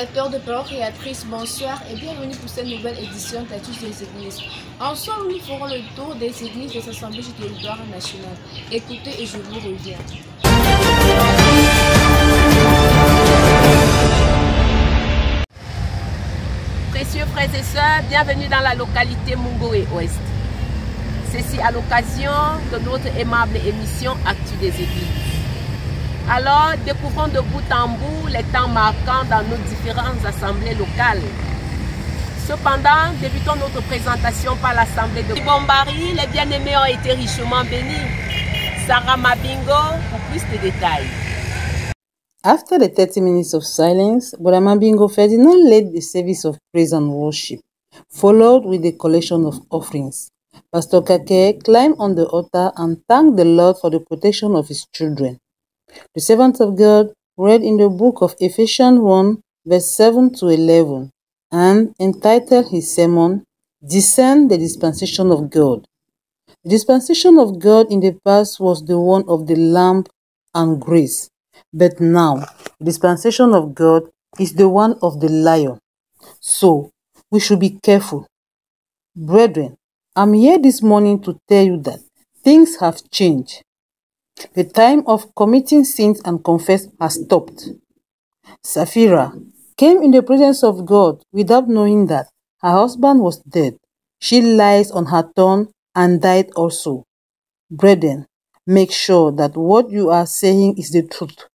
téléspectateurs de Parole Créatrice, bonsoir et bienvenue pour cette nouvelle édition d'Atus des Églises. Ensemble, nous ferons le tour des églises des assemblées du territoire national. Écoutez et je vous reviens. Précieux frères et sœurs, bienvenue dans la localité Mungoé Ouest. Ceci à l'occasion de notre aimable émission Actu des Églises. Alors, découvrons de bout en bout les temps marquants dans nos différentes assemblées locales. Cependant, débutons notre présentation par l'assemblée de Bombari. Les bien-aimés ont été richement bénis. Sarah Mabingo pour plus de détails. After the 30 minutes of silence, Brother Mabingo Ferdinand led the service of praise and worship, followed with the collection of offerings. Pastor Kake climbed on the altar and thanked the Lord for the protection of his children. The servant of God read in the book of Ephesians 1, verse 7 to 11, and entitled his sermon, Discern the Dispensation of God. The dispensation of God in the past was the one of the lamb and grace, but now the dispensation of God is the one of the lion. So, we should be careful. Brethren, I'm here this morning to tell you that things have changed. The time of committing sins and confess has stopped. Sapphira came in the presence of God without knowing that her husband was dead. She lies on her tongue and died also. Brethren, make sure that what you are saying is the truth.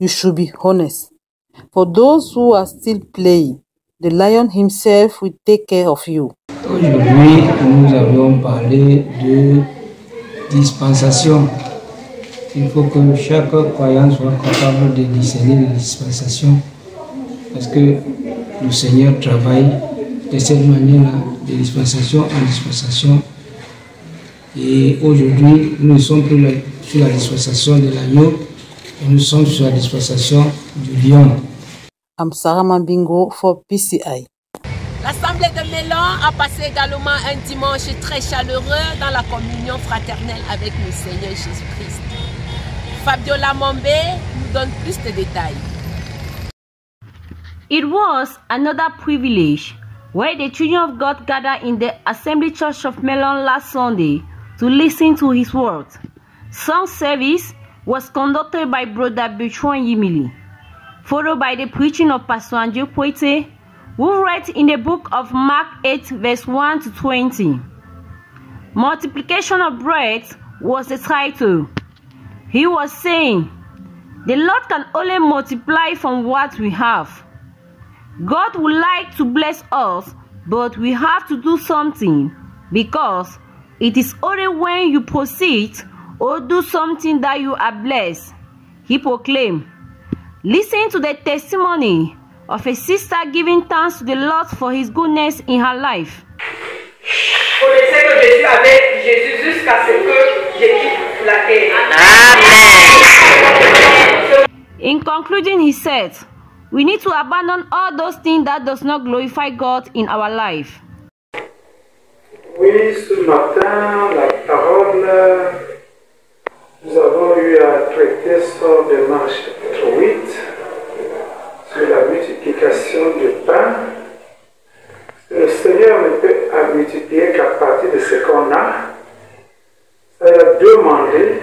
You should be honest. For those who are still playing, the lion himself will take care of you. Aujourd'hui, nous avions parlé de dispensation. Il faut que chaque croyant soit capable de discerner les dispensations parce que le Seigneur travaille de cette manière-là, de dispensation en dispensation. Et aujourd'hui, nous ne sommes plus sur la dispensation de l'agneau, et nous sommes sur la dispensation du lion. I'm Sarah Mabingo for PCI. L'Assemblée de Mélan a passé également un dimanche très chaleureux dans la communion fraternelle avec le Seigneur Jésus-Christ. Fabiola Mombe nous donne plus de détails. It was another privilege where the children of God gathered in the Assembly Church of Melon last Sunday to listen to his word. Song service was conducted by Brother Bertrand Yimili, followed by the preaching of Pastor Andrew Poite, who read in the book of Mark 8 verse 1 to 20. Multiplication of bread was the title. He was saying, the Lord can only multiply from what we have. God would like to bless us, but we have to do something, because it is only when you proceed or do something that you are blessed. He proclaimed. Listen to the testimony of a sister giving thanks to the Lord for his goodness in her life. Connaissez que je suis avec Jésus jusqu'à ce que je quitte la terre. Amen. In concluding, he said, we need to abandon all those things that does not glorify God in our life. Oui, ce matin, la parole, nous avons eu à traiter sur le Marc chapitre 8, sur la multiplication du pain. Le Seigneur ne peut multiplier qu'à partir de ce qu'on a. Ça a demandé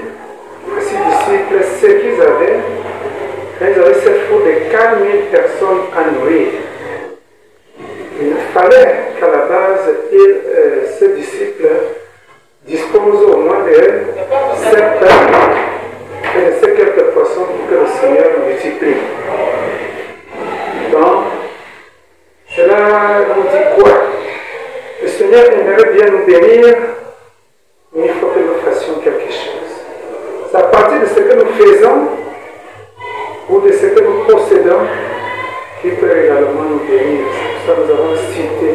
à ses disciples ce qu'ils avaient. Ils avaient cette foule de 4000 personnes à nourrir. Il fallait qu'à la base, ces disciples disposent au moins de 7 pains et de ces quelques poissons pour que le Seigneur multiplie. Donc, cela nous dit quoi? Le Seigneur aimerait bien nous bénir, mais il faut que nous fassions quelque chose. C'est à partir de ce que nous faisons ou de ce que nous possédons qu'il peut également nous bénir. C'est pour ça que nous avons cité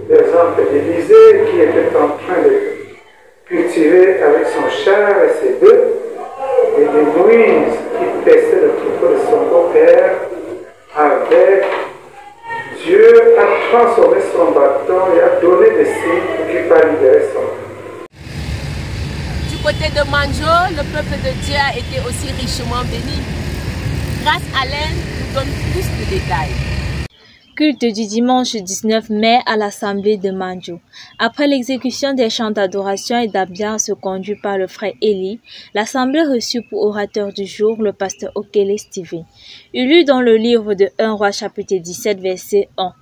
l'exemple d'Élisée qui était en train de cultiver avec son char et ses bœufs, et de Moïse qui paissait le troupeau de son beau-père avec Dieu a transformé son bâton et a donné des signes pour qu'il puisse libérer son peuple. Du côté de Manjo, le peuple de Dieu a été aussi richement béni. Grâce Alain nous donne plus de détails. Culte du dimanche 19 mai à l'Assemblée de Mandjou. Après l'exécution des chants d'adoration et d'ambiance conduits par le frère Eli, l'Assemblée reçut pour orateur du jour le pasteur Okele Steven. Il lut dans le livre de 1 Roi chapitre 17 verset 1.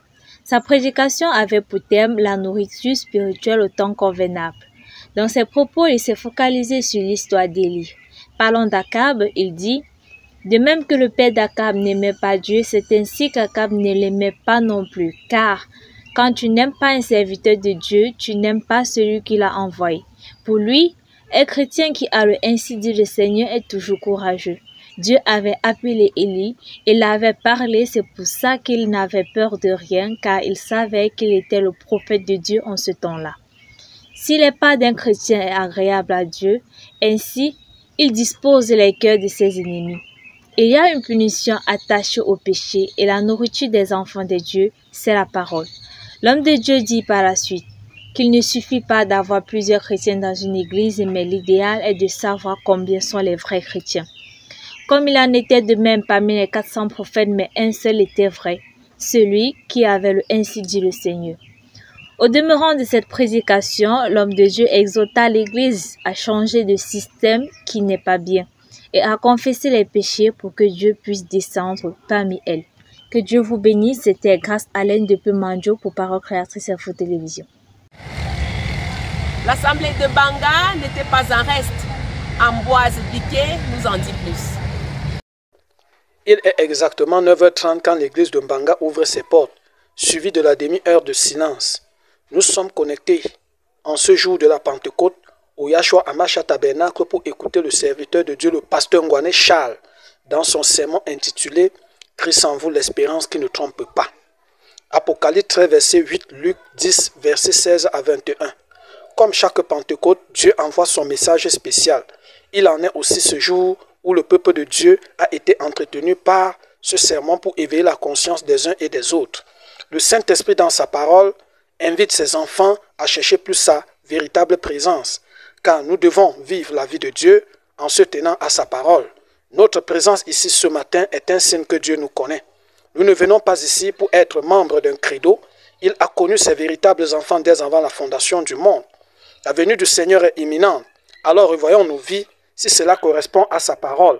Sa prédication avait pour thème la nourriture spirituelle au temps convenable. Dans ses propos, il s'est focalisé sur l'histoire d'Élie. Parlant d'Akab, il dit « De même que le père d'Akab n'aimait pas Dieu, c'est ainsi qu'Akab ne l'aimait pas non plus. Car quand tu n'aimes pas un serviteur de Dieu, tu n'aimes pas celui qui l'a envoyé. Pour lui, un chrétien qui a le ainsi dit le Seigneur est toujours courageux. Dieu avait appelé Élie, il avait parlé, c'est pour ça qu'il n'avait peur de rien, car il savait qu'il était le prophète de Dieu en ce temps-là. Si les pas d'un chrétien est agréable à Dieu, ainsi, il dispose les cœurs de ses ennemis. Il y a une punition attachée au péché et la nourriture des enfants de Dieu, c'est la parole. L'homme de Dieu dit par la suite qu'il ne suffit pas d'avoir plusieurs chrétiens dans une église, mais l'idéal est de savoir combien sont les vrais chrétiens. Comme il en était de même parmi les 400 prophètes, mais un seul était vrai, celui qui avait le ainsi dit le Seigneur. Au demeurant de cette prédication, l'homme de Dieu exhorta l'Église à changer de système qui n'est pas bien et à confesser les péchés pour que Dieu puisse descendre parmi elles. Que Dieu vous bénisse. C'était Grâce Alain depuis Mandjou pour Parole Créatrice Info Télévision. L'assemblée de Banga n'était pas en reste. Ambroise Biquet nous en dit plus. Il est exactement 9h30 quand l'église de Mbanga ouvre ses portes, suivie de la demi-heure de silence. Nous sommes connectés en ce jour de la Pentecôte au Yahshua Amacha Tabernacle pour écouter le serviteur de Dieu, le pasteur Ngwane Charles, dans son sermon intitulé « Christ en vous l'espérance qui ne trompe pas ». Apocalypse 13, verset 8, Luc 10, verset 16 à 21. Comme chaque Pentecôte, Dieu envoie son message spécial. Il en est aussi ce jour où le peuple de Dieu a été entretenu par ce sermon pour éveiller la conscience des uns et des autres. Le Saint-Esprit dans sa parole invite ses enfants à chercher plus sa véritable présence, car nous devons vivre la vie de Dieu en se tenant à sa parole. Notre présence ici ce matin est un signe que Dieu nous connaît. Nous ne venons pas ici pour être membres d'un credo. Il a connu ses véritables enfants dès avant la fondation du monde. La venue du Seigneur est imminente. Alors revoyons nos vies si cela correspond à sa parole.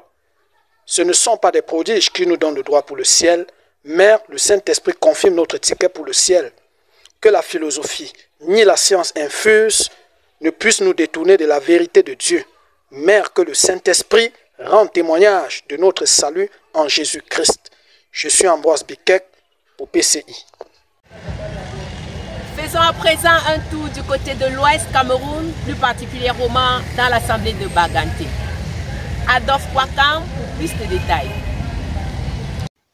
Ce ne sont pas des prodiges qui nous donnent le droit pour le ciel, mais le Saint-Esprit confirme notre ticket pour le ciel. Que la philosophie ni la science infuse ne puissent nous détourner de la vérité de Dieu, mais que le Saint-Esprit rende témoignage de notre salut en Jésus-Christ. Je suis Ambroise Biquet pour PCI. Faisons à présent un tour du côté de l'Ouest Cameroun, plus particulièrement dans l'Assemblée de Baganté. Adolphe Kwakam pour plus de détails.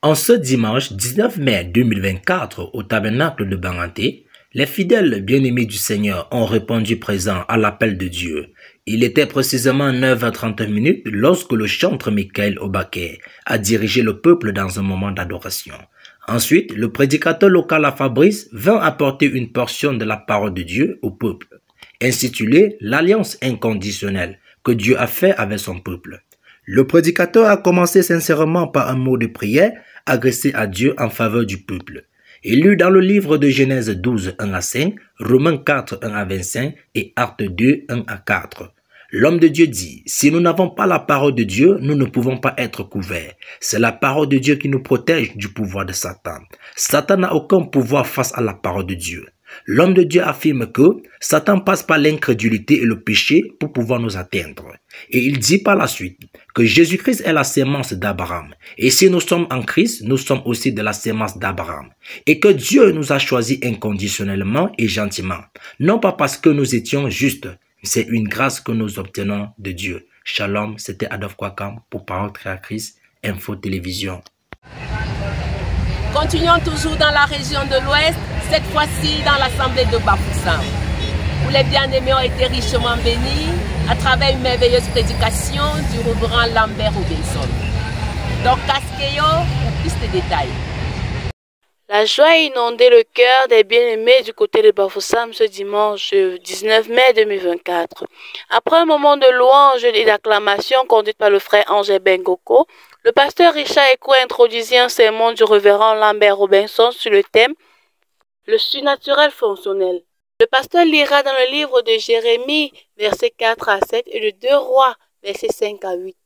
En ce dimanche 19 mai 2024, au tabernacle de Baganté, les fidèles bien-aimés du Seigneur ont répondu présent à l'appel de Dieu. Il était précisément 9h30 lorsque le chantre Michael Obaké a dirigé le peuple dans un moment d'adoration. Ensuite, le prédicateur local à Fabrice vint apporter une portion de la parole de Dieu au peuple, intitulée « L'alliance inconditionnelle que Dieu a fait avec son peuple ». Le prédicateur a commencé sincèrement par un mot de prière adressé à Dieu en faveur du peuple. Il lut dans le livre de Genèse 12, 1 à 5, Romains 4, 1 à 25 et Actes 2, 1 à 4. L'homme de Dieu dit, si nous n'avons pas la parole de Dieu, nous ne pouvons pas être couverts. C'est la parole de Dieu qui nous protège du pouvoir de Satan. Satan n'a aucun pouvoir face à la parole de Dieu. L'homme de Dieu affirme que Satan passe par l'incrédulité et le péché pour pouvoir nous atteindre. Et il dit par la suite que Jésus-Christ est la sémence d'Abraham. Et si nous sommes en Christ, nous sommes aussi de la sémence d'Abraham. Et que Dieu nous a choisis inconditionnellement et gentiment. Non pas parce que nous étions justes, c'est une grâce que nous obtenons de Dieu. Shalom, c'était Adolphe Kwakam pour Parole Créatrice Info Télévision. Continuons toujours dans la région de l'Ouest, cette fois-ci dans l'Assemblée de Bafoussam, où les bien-aimés ont été richement bénis à travers une merveilleuse prédication du révérend Lambert Robinson. Donc, Casqueyo pour plus de détails. La joie a inondé le cœur des bien-aimés du côté de Bafoussam ce dimanche 19 mai 2024. Après un moment de louange et d'acclamation conduite par le frère Angel Bengoko, le pasteur Richard Eko introduisit un sermon du révérend Lambert Robinson sur le thème « Le surnaturel fonctionnel ». Le pasteur lira dans le livre de Jérémie, versets 4 à 7 et de 2 Rois, versets 5 à 8.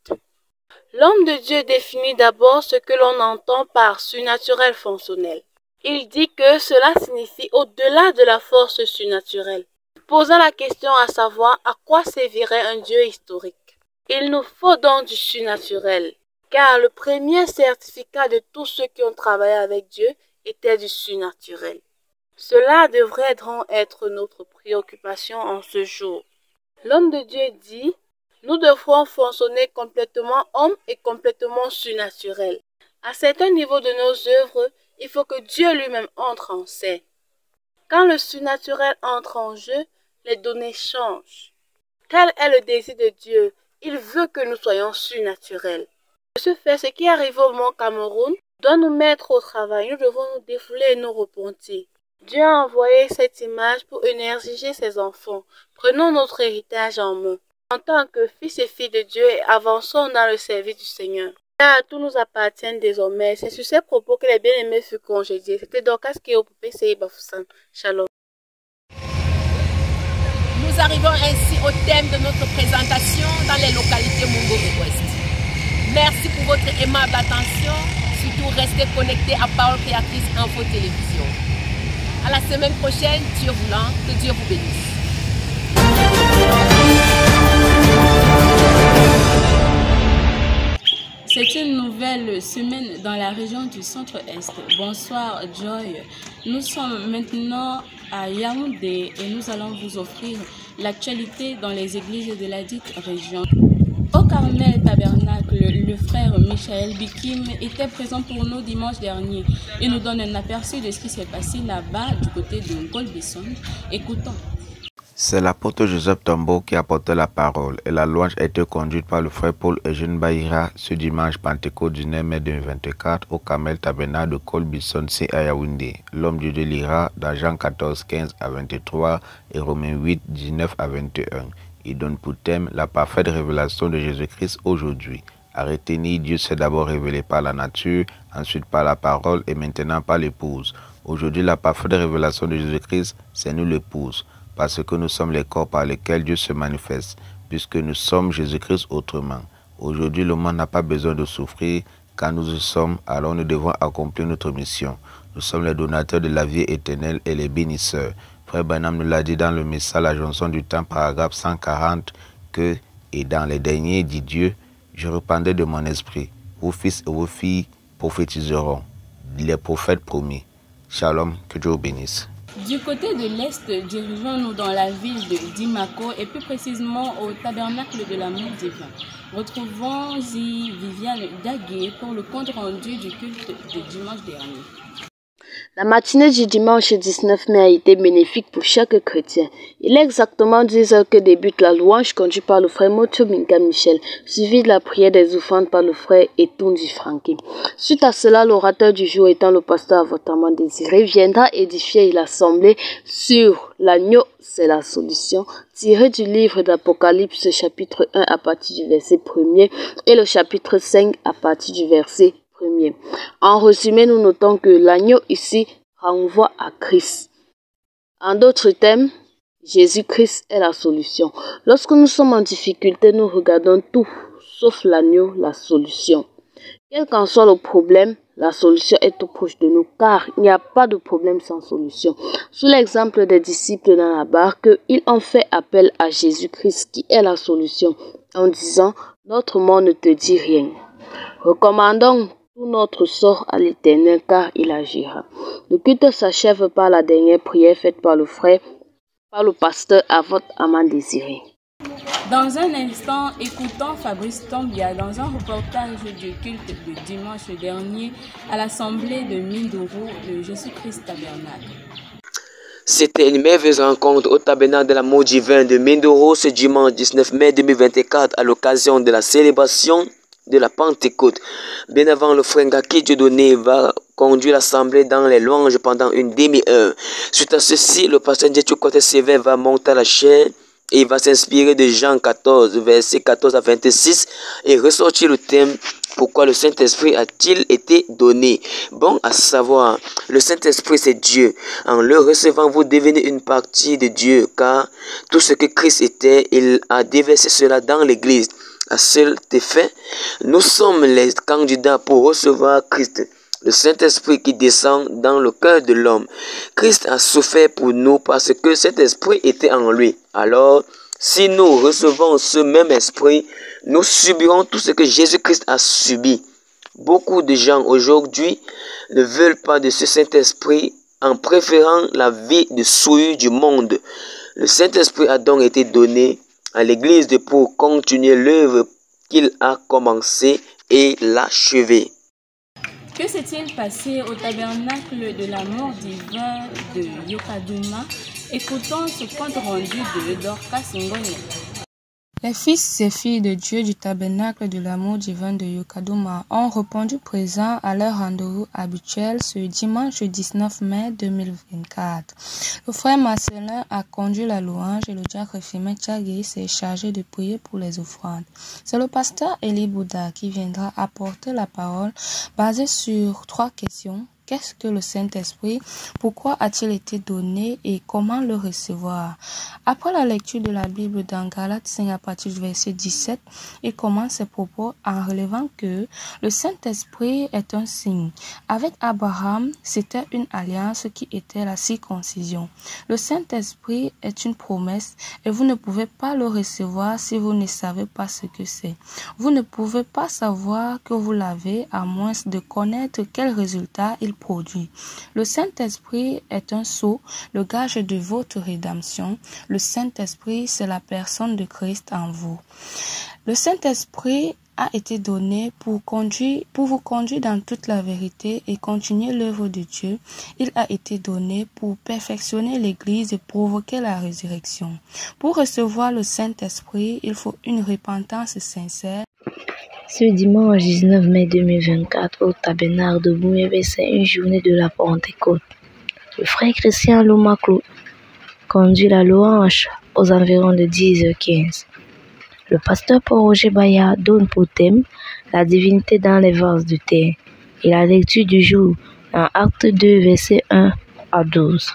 L'homme de Dieu définit d'abord ce que l'on entend par surnaturel fonctionnel. Il dit que cela signifie au-delà de la force surnaturelle, posant la question à savoir à quoi servirait un Dieu historique. Il nous faut donc du surnaturel, car le premier certificat de tous ceux qui ont travaillé avec Dieu était du surnaturel. Cela devrait donc être notre préoccupation en ce jour. L'homme de Dieu dit, nous devrons fonctionner complètement homme et complètement surnaturel. À certains niveaux de nos œuvres, il faut que Dieu lui-même entre en scène. Quand le surnaturel entre en jeu, les données changent. Tel est le désir de Dieu. Il veut que nous soyons surnaturels. De ce fait, ce qui arrive au Mont Cameroun doit nous mettre au travail. Nous devons nous défouler et nous repentir. Dieu a envoyé cette image pour énergiser ses enfants. Prenons notre héritage en main. En tant que fils et filles de Dieu, avançons dans le service du Seigneur. Car tout nous appartient désormais. C'est sur ces propos que les bien-aimés furent congédiés. C'était Dorcas qui est au PCI Bafoussam. Shalom. Nous arrivons ainsi au thème de notre présentation dans les localités Mungo-Ouest. Merci pour votre aimable attention. Surtout, restez connectés à Parole Créatrice Info Télévision. À la semaine prochaine, Dieu voulant, que Dieu vous bénisse. C'est une nouvelle semaine dans la région du centre-est. Bonsoir Joy. Nous sommes maintenant à Yaoundé et nous allons vous offrir l'actualité dans les églises de la dite région. Au Carmel Tabernacle, le frère Michael Bikim était présent pour nous dimanche dernier. Il nous donne un aperçu de ce qui s'est passé là-bas du côté de Golbesson. Écoutons. C'est l'apôtre Joseph Tombo qui apportait la parole et la louange a été conduite par le frère Paul Eugène Baïra ce dimanche Pentecôte du 9 mai 2024 au Carmel Tabernacle de Golbesson à Yaoundé. L'homme de Dieu lira dans Jean 14, 15 à 23 et Romains 8, 19 à 21. Il donne pour thème la parfaite révélation de Jésus-Christ aujourd'hui. À retenir, Dieu s'est d'abord révélé par la nature, ensuite par la parole et maintenant par l'épouse. Aujourd'hui, la parfaite révélation de Jésus-Christ, c'est nous l'épouse, parce que nous sommes les corps par lesquels Dieu se manifeste, puisque nous sommes Jésus-Christ autrement. Aujourd'hui, le monde n'a pas besoin de souffrir. Quand nous y sommes, alors nous devons accomplir notre mission. Nous sommes les donateurs de la vie éternelle et les bénisseurs. Frère Branham nous l'a dit dans le message La Jonction du Temps, paragraphe 140, que « Et dans les derniers, dit Dieu, je répandrai de mon esprit. Vos fils et vos filles prophétiseront. Les prophètes promis. » Shalom, que Dieu vous bénisse. Du côté de l'Est, dirigeons-nous dans la ville de Dimako et plus précisément au tabernacle de l'amour divin. Retrouvons-y Viviane Daguet pour le compte rendu du culte de dimanche dernier. La matinée du dimanche 19 mai a été bénéfique pour chaque chrétien. Il est exactement 10 heures que débute la louange conduite par le frère Moto Minka Michel, suivi de la prière des offrandes par le frère Etundi Franki. Suite à cela, l'orateur du jour étant le pasteur avotamment désiré viendra édifier l'assemblée sur l'agneau, c'est la solution, tiré du livre d'Apocalypse chapitre 1 à partir du verset 1er et le chapitre 5 à partir du verset 1er. En résumé, nous notons que l'agneau ici renvoie à Christ. En d'autres termes, Jésus-Christ est la solution. Lorsque nous sommes en difficulté, nous regardons tout, sauf l'agneau, la solution. Quel qu'en soit le problème, la solution est tout proche de nous, car il n'y a pas de problème sans solution. Sous l'exemple des disciples dans la barque, ils ont fait appel à Jésus-Christ qui est la solution, en disant « Notre mort ne te dit rien ». Recommandons tout notre sort à l'Éternel, car il agira. Le culte s'achève par la dernière prière faite par le frère, par le pasteur Avot Aman Désiré. Dans un instant, écoutons Fabrice Tambia dans un reportage du culte de dimanche dernier à l'assemblée de Mindoro de Jésus-Christ Tabernacle. C'était une merveilleuse rencontre au tabernacle de l'amour divin de Mindoro ce dimanche 19 mai 2024 à l'occasion de la célébration de la Pentecôte. Bien avant, le frère Ngaki Dieudonné va conduire l'assemblée dans les louanges pendant une demi-heure. Suite à ceci, le pasteur Ndiétu Côté Sévère va monter à la chaîne et il va s'inspirer de Jean 14, versets 14 à 26 et ressortir le thème « Pourquoi le Saint-Esprit a-t-il été donné ?» Bon à savoir, le Saint-Esprit c'est Dieu. En le recevant, vous devenez une partie de Dieu, car tout ce que Christ était, il a déversé cela dans l'Église. À cet effet, nous sommes les candidats pour recevoir Christ, le Saint-Esprit qui descend dans le cœur de l'homme. Christ a souffert pour nous parce que cet esprit était en lui. Alors, si nous recevons ce même esprit, nous subirons tout ce que Jésus-Christ a subi. Beaucoup de gens aujourd'hui ne veulent pas de ce Saint-Esprit en préférant la vie de souillure du monde. Le Saint-Esprit a donc été donné à l'Église pour continuer l'œuvre qu'il a commencée et l'achever. Que s'est-il passé au tabernacle de la mort divin de Yokaduma? Écoutons ce compte rendu de Dorcas Ngone. Les fils et filles de Dieu du tabernacle de l'amour divin de Yokaduma ont répondu présent à leur rendez-vous habituel ce dimanche 19 mai 2024. Le frère Marcelin a conduit la louange et le diacre Firmin Tchagui s'est chargé de prier pour les offrandes. C'est le pasteur Eli Bouddha qui viendra apporter la parole basée sur 3 questions. Qu'est-ce que le Saint-Esprit? Pourquoi a-t-il été donné et comment le recevoir? Après la lecture de la Bible dans Galates 5 à partir du verset 17, il commence ses propos en relevant que le Saint-Esprit est un signe. Avec Abraham, c'était une alliance qui était la circoncision. Le Saint-Esprit est une promesse et vous ne pouvez pas le recevoir si vous ne savez pas ce que c'est. Vous ne pouvez pas savoir que vous l'avez à moins de connaître quel résultat il produit. Le Saint-Esprit est un sceau, le gage de votre rédemption. Le Saint-Esprit, c'est la personne de Christ en vous. Le Saint-Esprit a été donné pour vous conduire dans toute la vérité et continuer l'œuvre de Dieu. Il a été donné pour perfectionner l'Église et provoquer la résurrection. Pour recevoir le Saint-Esprit, il faut une repentance sincère. Ce dimanche 19 mai 2024 au tabernacle de Boumébé, c'est une journée de la Pentecôte. Le frère Christian Loumaclou conduit la louange aux environs de 10h15. Le pasteur Paul Roger Baya donne pour thème la divinité dans les vases de terre et la lecture du jour dans Acte 2, versets 1 à 12.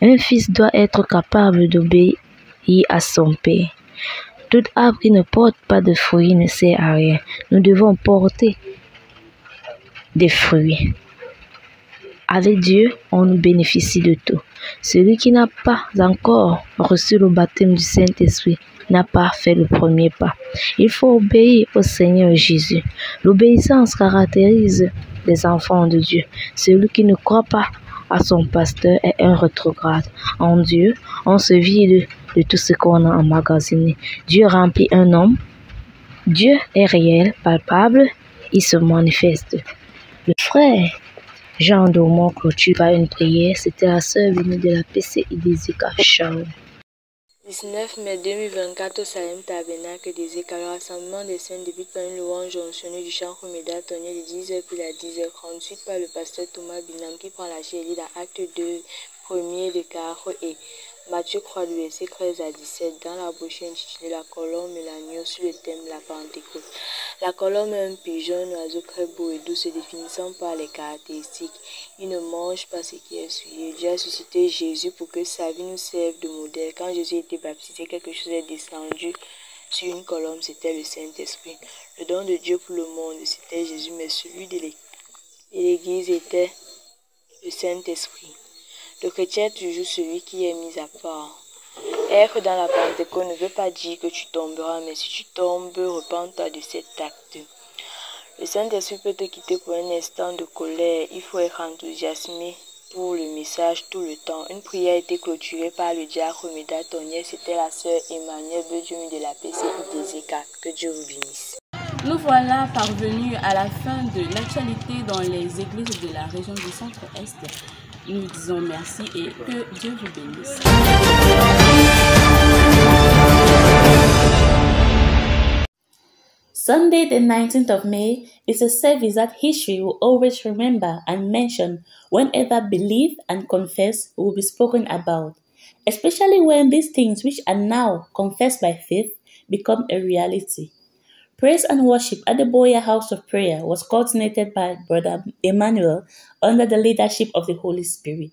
Un fils doit être capable d'obéir à son père. Tout arbre qui ne porte pas de fruits ne sert à rien. Nous devons porter des fruits. Avec Dieu, on bénéficie de tout. Celui qui n'a pas encore reçu le baptême du Saint-Esprit n'a pas fait le premier pas. Il faut obéir au Seigneur Jésus. L'obéissance caractérise les enfants de Dieu. Celui qui ne croit pas à son pasteur est un rétrograde. En Dieu, on se vide de tout ce qu'on a emmagasiné. Dieu remplit un homme. Dieu est réel, palpable, il se manifeste. Le frère Jean Dormont clôture par une prière. C'était la sœur venue de la PCI des Écarts. 19 mai 2024 au Salem Tabernacle des Écarts, le rassemblement des saints débute par une louange jonctionnée du chant Romeda Tonnier de 10h puis à 10h30, suite par le pasteur Thomas Binam qui prend la chair et lit dans Acte 2, 1er de Caro et Matthieu croix du verset 13 à 17 dans la bouche intitulée La colombe et l'agneau sur le thème de la Pentecôte. La colombe est un pigeon, un oiseau très beau et doux se définissant par les caractéristiques. Il ne mange pas ce qui est souillé. Dieu a suscité Jésus pour que sa vie nous serve de modèle. Quand Jésus était baptisé, quelque chose est descendu sur une colombe, c'était le Saint-Esprit. Le don de Dieu pour le monde, c'était Jésus, mais celui de l'Église était le Saint-Esprit. Le chrétien est toujours celui qui est mis à part. Être dans la Pentecôte ne veut pas dire que tu tomberas, mais si tu tombes, repens-toi de cet acte. Le Saint-Esprit peut te quitter pour un instant de colère. Il faut être enthousiasmé pour le message tout le temps. Une prière a été clôturée par le diacre Romeda Tonnier. C'était la sœur Emmanuelle Bedioumi de la PCI des Écarts. Que Dieu vous bénisse. Nous voilà parvenus à la fin de l'actualité dans les églises de la région du Centre-Est. Nous disons merci et que Dieu vous bénisse. Sunday, the 19th of May, is a service that history will always remember and mention whenever belief and confess will be spoken about, especially when these things which are now confessed by faith become a reality. Praise and worship at the Boya House of Prayer was coordinated by Brother Emmanuel under the leadership of the Holy Spirit.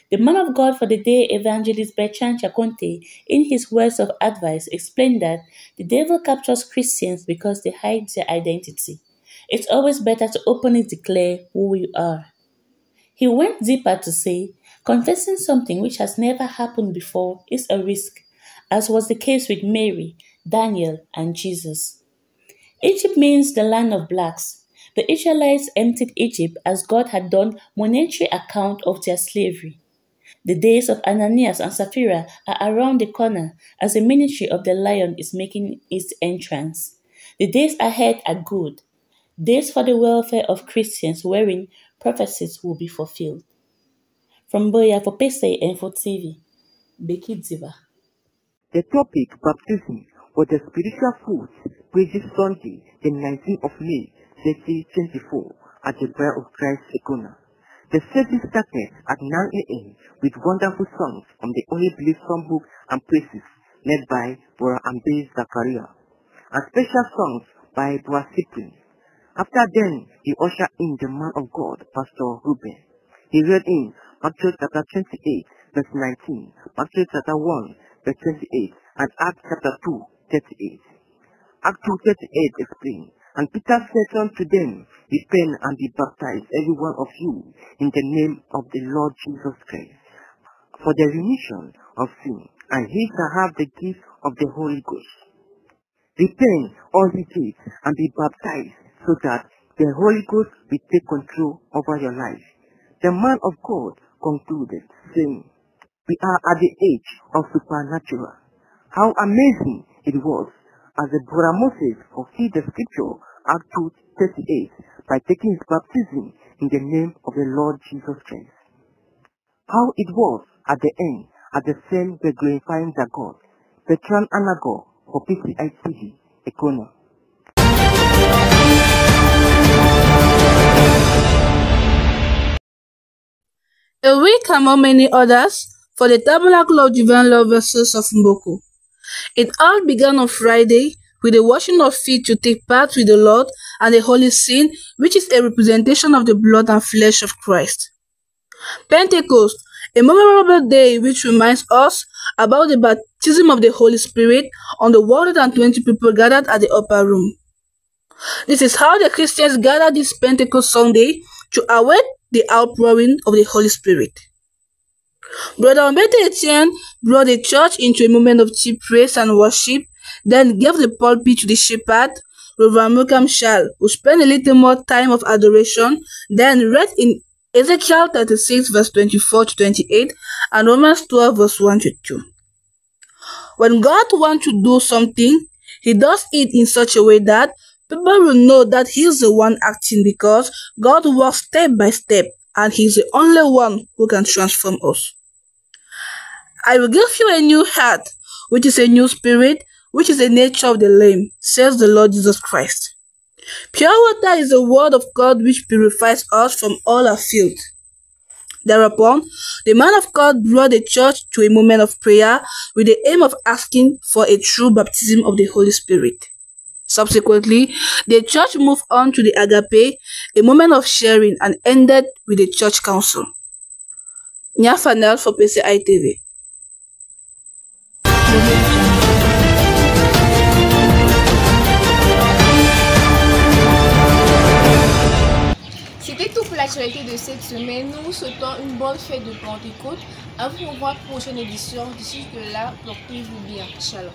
The man of God for the day, Evangelist Bertrand Chakonte, in his words of advice, explained that the devil captures Christians because they hide their identity. It's always better to openly declare who you are. He went deeper to say, confessing something which has never happened before is a risk, as was the case with Mary, Daniel, and Jesus. Egypt means the land of blacks. The Israelites emptied Egypt as God had done monetary account of their slavery. The days of Ananias and Sapphira are around the corner as the ministry of the Lion is making its entrance. The days ahead are good. Days for the welfare of Christians wherein prophecies will be fulfilled. From Boya for PSA and for TV, Becky Ziva. The topic, baptism, for the spiritual food, Praises Sunday, the 19th of May, 2024, at the Prayer of Christ Ekona. The service started at 9 a.m. with wonderful songs from the Only Believe Songbook and Praises, led by Brother Ambe Zakaria, and special songs by Brother Cyprian. After then, he ushered in the man of God, Pastor Ruben. He read in Matthew chapter 28, verse 19, Matthew chapter 1, verse 28, and Acts chapter 2, 38. Act 2:38 explains, and Peter said unto them, repent and be baptized, every one of you, in the name of the Lord Jesus Christ, for the remission of sin, and he shall have the gift of the Holy Ghost. Repent, all ye gates, and be baptized, so that the Holy Ghost will take control over your life. The man of God concluded, saying, we are at the age of supernatural. How amazing it was, as the brother Moses fulfilled the scripture, Act 2:38, by taking his baptism in the name of the Lord Jesus Christ. How it was at the end, as the saints were glorifying their God. Bertrand Anago for PCI TV, Ekona. A week among many others for the Tabernacle of Divine Love Vessels of Mboko. It all began on Friday with the washing of feet to take part with the Lord and the Holy Sin, which is a representation of the blood and flesh of Christ. Pentecost, a memorable day which reminds us about the baptism of the Holy Spirit on the 120 people gathered at the upper room. This is how the Christians gather this Pentecost Sunday to await the outpouring of the Holy Spirit. Brother Ombete Etienne brought the church into a moment of deep praise and worship, then gave the pulpit to the shepherd, Reverend Mokam Shal, who spent a little more time of adoration, then read in Ezekiel 36 verse 24 to 28 and Romans 12 verse 1 to 2. When God wants to do something, he does it in such a way that people will know that he is the one acting, because God works step by step and he is the only one who can transform us. I will give you a new heart, which is a new spirit, which is the nature of the Lamb, says the Lord Jesus Christ. Pure water is the word of God which purifies us from all our filth. Thereupon, the man of God brought the church to a moment of prayer with the aim of asking for a true baptism of the Holy Spirit. Subsequently, the church moved on to the agape, a moment of sharing, and ended with the church council. Nya Fanel for PCI TV. C'était tout pour l'actualité de cette semaine. Nous vous souhaitons une bonne fête de Pentecôte. À vous revoir pour une prochaine édition. D'ici là, portez-vous bien. Shalom.